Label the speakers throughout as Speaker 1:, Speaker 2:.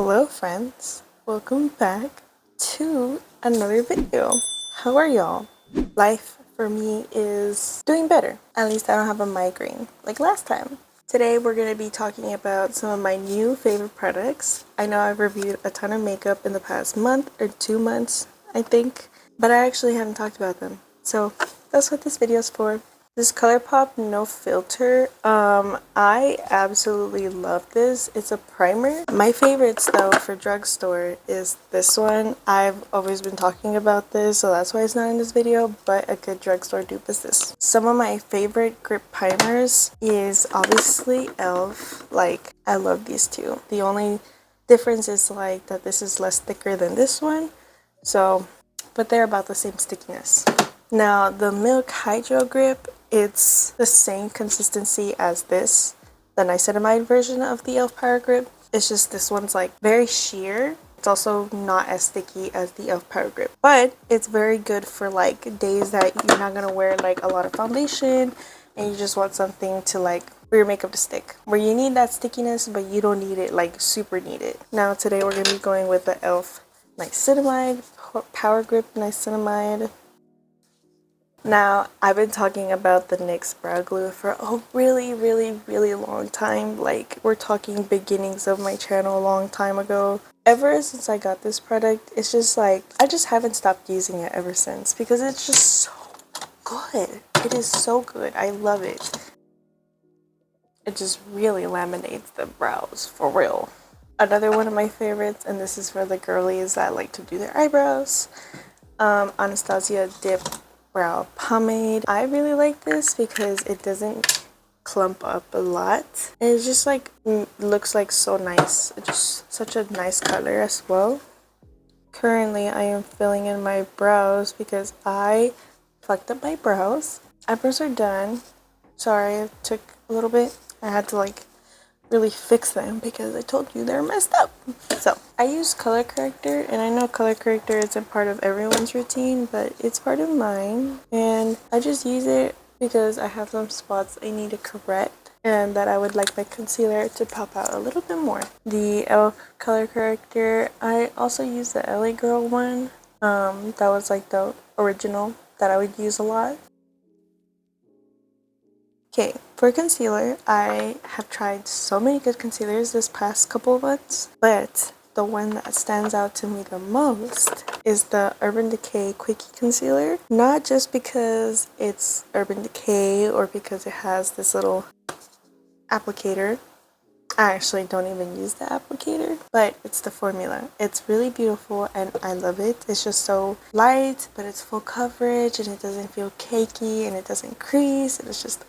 Speaker 1: Hello friends, welcome back to another video. How are y'all? Life for me is doing better. At least I don't have a migraine like last time. Today we're going to be talking about some of my new favorite products. I know I've reviewed a ton of makeup in the past month or 2 months, I think, but I actually haven't talked about them. So that's what this video is for. This ColourPop No Filter, I absolutely love this. It's a primer. My favorites though for drugstore is this one. I've always been talking about this, so that's why it's not in this video, but a good drugstore dupe is this. Some of my favorite grip primers is obviously e.l.f. Like, I love these two. The only difference is like that this is less thicker than this one, so, but they're about the same stickiness. Now the Milk Hydro Grip, it's the same consistency as this, the niacinamide version of the e.l.f. Power Grip. It's just this one's like very sheer. It's also not as sticky as the e.l.f. Power Grip, but it's very good for like days that you're not gonna wear like a lot of foundation and you just want something to like for your makeup to stick, where you need that stickiness but you don't need it like super need it. Now today we're gonna be going with the e.l.f. Niacinamide Power Grip Niacinamide. Now, I've been talking about the NYX brow glue for a really long time. Like, we're talking beginnings of my channel a long time ago. Ever since I got this product, it's just like, I just haven't stopped using it ever since because it's just so good. It is so good. I love it. It just really laminates the brows, for real. Another one of my favorites, and this is for the girlies that like to do their eyebrows, Anastasia Dip Brow Pomade. I really like this because it doesn't clump up a lot. And it just like looks like so nice. It's just such a nice color as well. Currently I am filling in my brows because I fucked up my brows. Eyebrows are done. Sorry, it took a little bit. I had to like really fix them because I told you they're messed up. So I use color corrector, and I know color corrector isn't part of everyone's routine, but it's part of mine, and I just use it because I have some spots I need to correct and that I would like my concealer to pop out a little bit more. The e.l.f. color corrector, I also use the LA Girl one. That was like the original that I would use a lot. Okay, for concealer, I have tried so many good concealers this past couple of months, but the one that stands out to me the most is the Urban Decay Quickie Concealer. Not just because it's Urban Decay or because it has this little applicator. I actually don't even use the applicator, but it's the formula. It's really beautiful and I love it. It's just so light, but it's full coverage and it doesn't feel cakey and it doesn't crease. It's just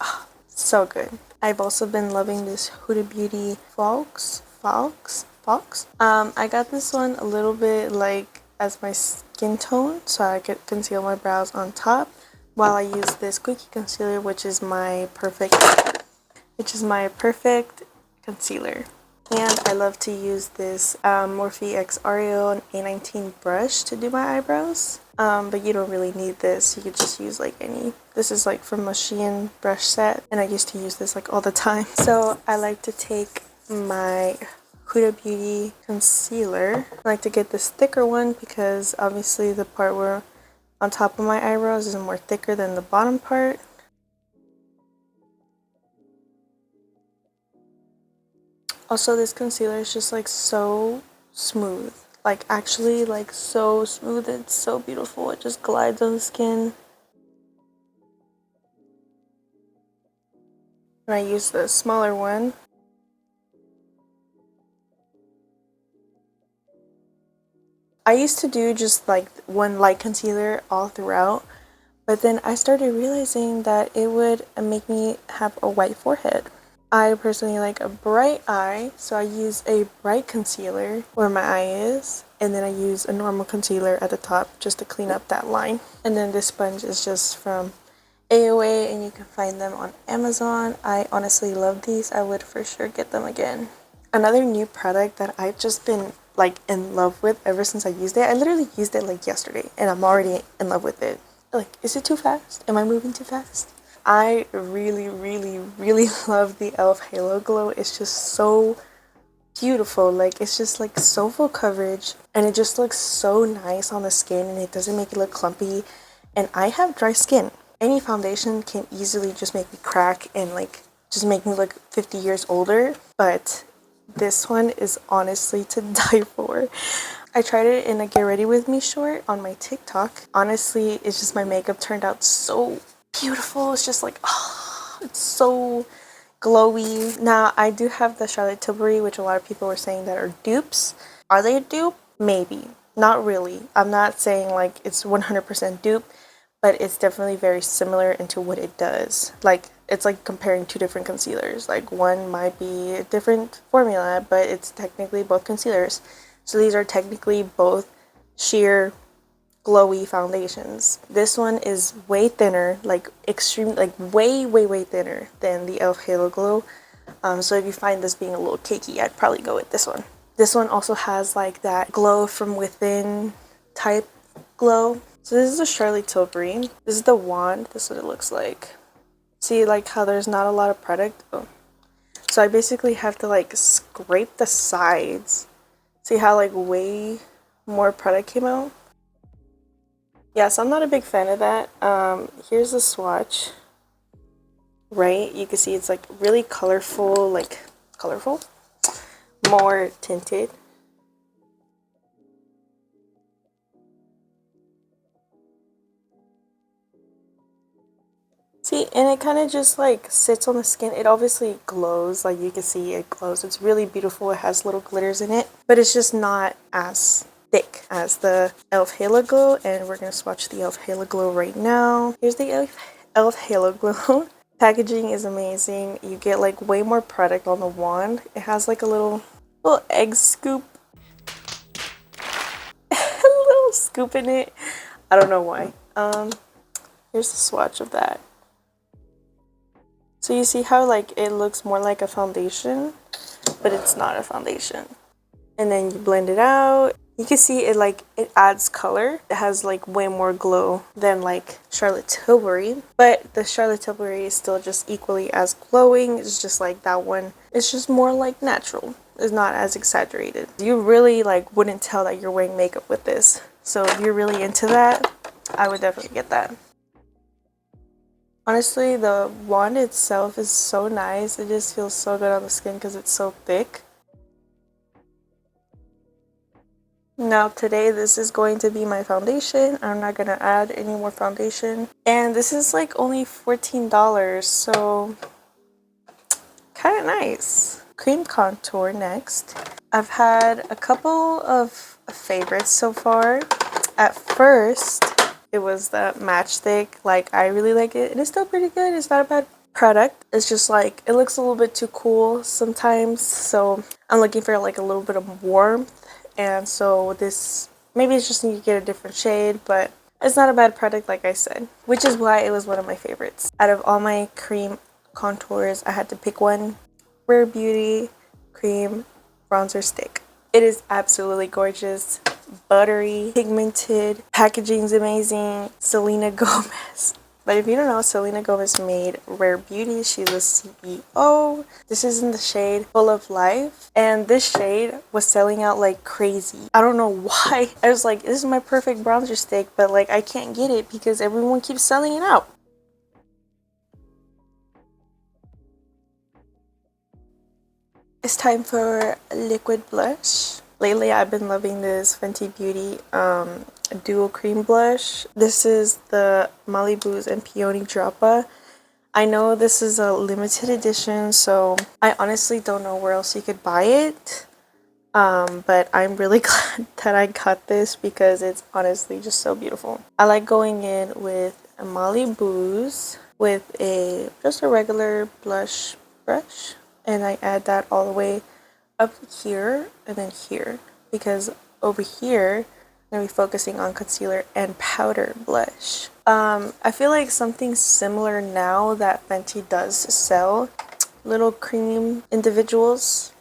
Speaker 1: so good. I've also been loving this Huda Beauty Fox. I got this one a little bit like as my skin tone, so I could conceal my brows on top while I use this Quickie Concealer, which is my perfect concealer. And I love to use this Morphe X Oreo A19 brush to do my eyebrows. But you don't really need this. You could just use like any. This is like from a Shein brush set, and I used to use this like all the time. So I like to take my Huda Beauty concealer. I like to get this thicker one because obviously the part where on top of my eyebrows is more thicker than the bottom part. Also, this concealer is just like so smooth. Like actually like so smooth. It's so beautiful. It just glides on the skin. And I use the smaller one. I used to do just like one light concealer all throughout, but then I started realizing that it would make me have a white forehead. I personally like a bright eye, so I use a bright concealer where my eye is, and then I use a normal concealer at the top just to clean up that line. And then this sponge is just from AOA, and you can find them on Amazon. I honestly love these. I would for sure get them again. Another new product that I've just been like in love with ever since I used it. I literally used it like yesterday, and I'm already in love with it. Like, is it too fast? Am I moving too fast? I really love the e.l.f. Halo Glow. It's just so beautiful. Like, it's just like so full coverage, and it just looks so nice on the skin, and it doesn't make it look clumpy. And I have dry skin. Any foundation can easily just make me crack and like just make me look 50 years older, but this one is honestly to die for. I tried it in a get ready with me short on my TikTok. Honestly, it's just my makeup turned out so beautiful. It's just like, oh, it's so glowy. Now, I do have the Charlotte Tilbury, which a lot of people were saying that are dupes. Are they a dupe? Maybe. Not really. I'm not saying like it's 100% dupe, but it's definitely very similar into what it does. Like, it's like comparing two different concealers. Like, one might be a different formula, but it's technically both concealers. So these are technically both sheer glowy foundations. This one is way thinner, like extreme, like way thinner than the e.l.f. Halo Glow. So if you find this being a little cakey, I'd probably go with this one. This one also has like that glow from within type glow. So this is a Charlotte Tilbury. This is the wand. This is what it looks like. See like how there's not a lot of product? Oh. So I basically have to like scrape the sides. See how like way more product came out? Yeah, so I'm not a big fan of that. Here's the swatch. Right? You can see it's like really colorful, more tinted. See, and it kind of just like sits on the skin. It obviously glows, like you can see it glows. It's really beautiful. It has little glitters in it, but it's just not as thick as the e.l.f. Halo Glow, and we're gonna swatch the e.l.f. Halo Glow right now. Here's the e.l.f. Halo Glow. Packaging is amazing. You get like way more product on the wand. It has like a little egg scoop, a little scoop in it. I don't know why. Here's the swatch of that. So you see how like it looks more like a foundation, but it's not a foundation. And then you blend it out. You can see it like it adds color. It has like way more glow than like Charlotte Tilbury, but the Charlotte Tilbury is still just equally as glowing. It's just like that one. It's just more like natural. It's not as exaggerated. You really like wouldn't tell that you're wearing makeup with this. So if you're really into that, I would definitely get that. Honestly, the wand itself is so nice. It just feels so good on the skin because it's so thick. Now today this is going to be my foundation. I'm not going to add any more foundation. And this is like only $14, so kind of nice. Cream contour next. I've had a couple of favorites so far. At first, it was the matchstick. Like, I really like it, and it's still pretty good. It's not a bad product. It's just like it looks a little bit too cool sometimes, so I'm looking for like a little bit of warmth. And so this, maybe it's just need to get a different shade, but it's not a bad product, like I said, which is why it was one of my favorites. Out of all my cream contours, I had to pick one. Rare Beauty cream bronzer stick. It is absolutely gorgeous, buttery, pigmented, packaging's amazing. Selena Gomez. But if you don't know, Selena Gomez made Rare Beauty. She's a CEO. This is in the shade Full of Life, and this shade was selling out like crazy. I don't know why. I was like, this is my perfect bronzer stick, but like I can't get it because everyone keeps selling it out. It's time for liquid blush. Lately, I've been loving this Fenty Beauty dual cream blush. This is the Malibu's and Peony Droppa. I know this is a limited edition, so I honestly don't know where else you could buy it. But I'm really glad that I got this because it's honestly just so beautiful. I like going in with a Malibu's with just a regular blush brush, and I add that all the way up here and then here, because over here I'm going to be focusing on concealer and powder blush. I feel like something similar now that Fenty does sell little cream individuals.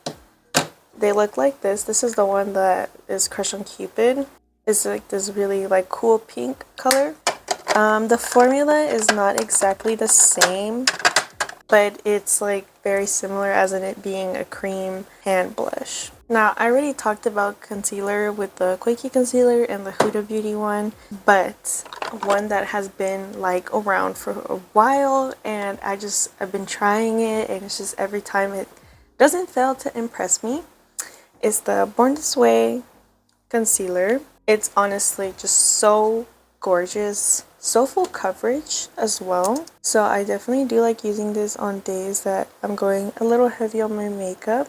Speaker 1: They look like this. This is the one that is Crush on Cupid. It's like this really like cool pink color. The formula is not exactly the same but it's like very similar as in it being a cream hand blush. Now, I already talked about concealer with the Quakey concealer and the Huda Beauty one, but one that has been like around for a while and I've been trying it and it's just every time it doesn't fail to impress me is the Born This Way concealer. It's honestly just so gorgeous, so full coverage as well. So I definitely do like using this on days that I'm going a little heavy on my makeup.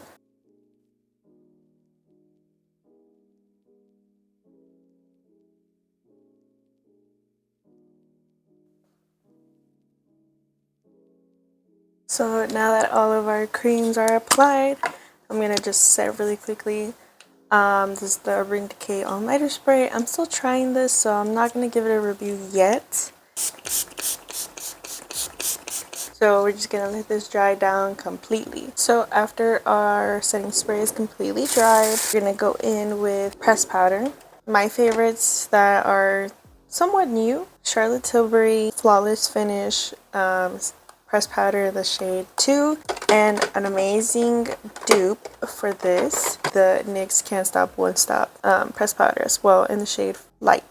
Speaker 1: So now that all of our creams are applied, I'm gonna just set really quickly. This is the Urban Decay All Nighter Spray. I'm still trying this, so I'm not gonna give it a review yet. So we're just gonna let this dry down completely. So after our setting spray is completely dried, we're gonna go in with pressed powder. My favorites that are somewhat new: Charlotte Tilbury Flawless Finish pressed powder in the shade 2, and an amazing dupe for this, the NYX Can't Stop Won't Stop pressed powder as well in the shade Light.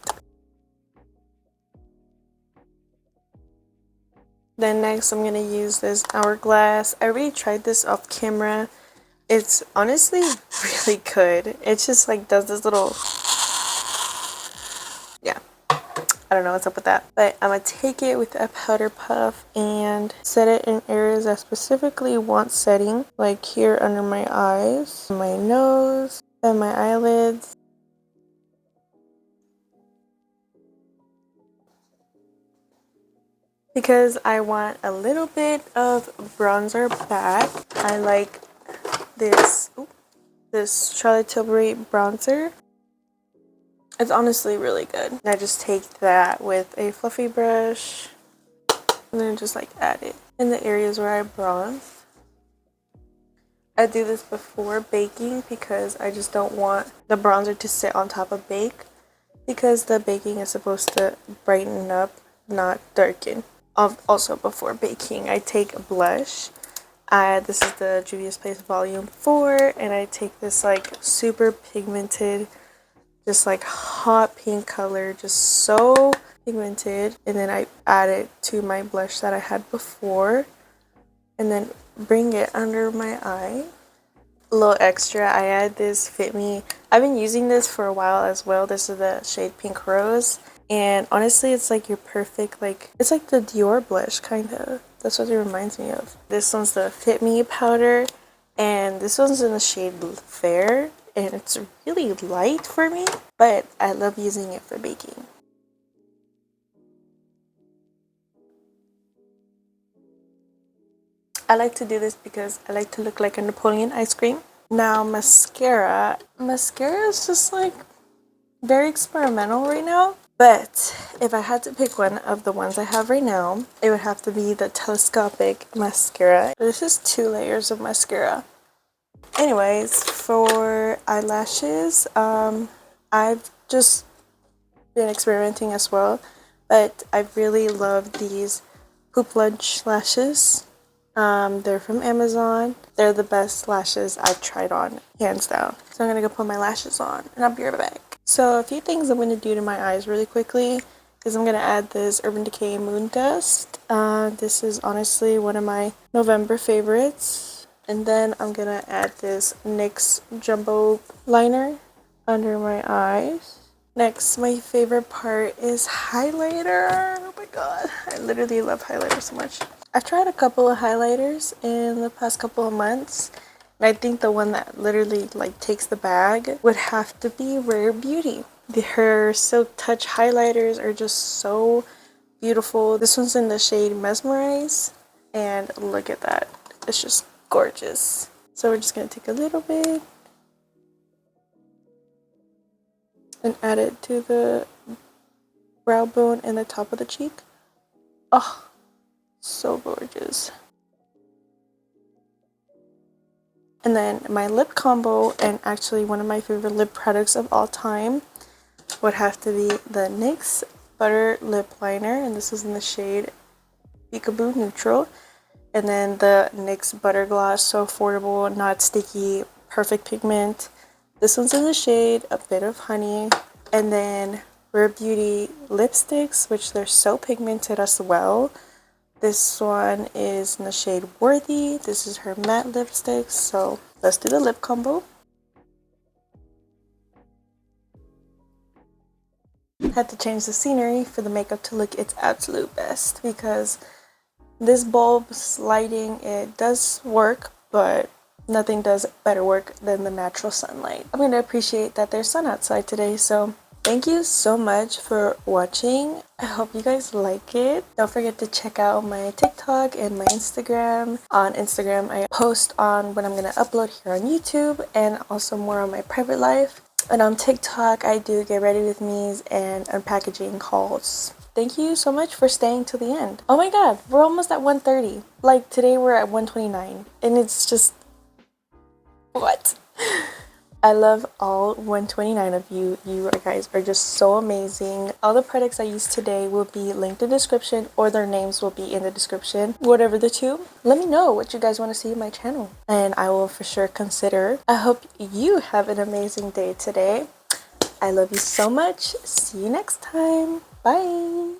Speaker 1: Then next I'm going to use this Hourglass. I already tried this off camera. It's honestly really good. It just like does this little, yeah, I don't know what's up with that. But I'm going to take it with a powder puff and set it in areas I specifically want setting. Like here under my eyes, my nose, and my eyelids. Because I want a little bit of bronzer back. I like this Charlotte Tilbury bronzer. It's honestly really good. And I just take that with a fluffy brush and then just like add it in the areas where I bronze. I do this before baking because I just don't want the bronzer to sit on top of bake, because the baking is supposed to brighten up, not darken. Also before baking, I take a blush. This is the Juvia's Place Volume 4, and I take this like super pigmented, just like hot pink color, just so pigmented, and then I add it to my blush that I had before, and then bring it under my eye. A little extra, I add this Fit Me. I've been using this for a while as well. This is the shade Pink Rose. And honestly, it's like your perfect, like, it's like the Dior blush, kind of. That's what it reminds me of. This one's the Fit Me powder, and this one's in the shade Fair, and it's really light for me, but I love using it for baking. I like to do this because I like to look like a Napoleon ice cream. Now, mascara. Mascara is just like very experimental right now. But if I had to pick one of the ones I have right now, it would have to be the telescopic mascara. This is 2 layers of mascara. Anyways, for eyelashes, I've just been experimenting as well, but I really love these Hoop Lunch lashes. They're from Amazon. They're the best lashes I've tried on, hands down. So I'm gonna go put my lashes on and I'll be right back. So a few things I'm going to do to my eyes really quickly is I'm going to add this Urban Decay Moon Dust. This is honestly one of my November favorites. And then I'm going to add this NYX Jumbo Liner under my eyes. Next, my favorite part is highlighter. Oh my god, I literally love highlighter so much. I've tried a couple of highlighters in the past couple of months. I think the one that literally like takes the bag would have to be Rare Beauty. Her Silk Touch highlighters are just so beautiful. This one's in the shade Mesmerize, and look at that. It's just gorgeous. So we're just going to take a little bit and add it to the brow bone and the top of the cheek. Oh, so gorgeous. And then my lip combo, and actually one of my favorite lip products of all time, would have to be the NYX Butter Lip Liner, and this is in the shade Peekaboo Neutral. And then the NYX Butter Gloss, so affordable, not sticky, perfect pigment. This one's in the shade A Bit of Honey. And then Rare Beauty lipsticks, which they're so pigmented as well. This one is in the shade Worthy. This is her matte lipstick. So let's do the lip combo. Had to change the scenery for the makeup to look its absolute best, because this bulb's lighting, it does work, but nothing does better work than the natural sunlight. I'm going to appreciate that there's sun outside today, so thank you so much for watching. I hope you guys like it. Don't forget to check out my TikTok and my Instagram. On Instagram, I post on what I'm going to upload here on YouTube, and also more on my private life. And on TikTok, I do get ready with me's and unpackaging hauls. Thank you so much for staying till the end. Oh my god, we're almost at 1:30. Like today we're at 1:29, and it's just, what? I love all 129 of you. You guys are just so amazing. All the products I used today will be linked in the description, or their names will be in the description. Whatever the two. Let me know what you guys want to see in my channel, and I will for sure consider. I hope you have an amazing day today. I love you so much. See you next time. Bye.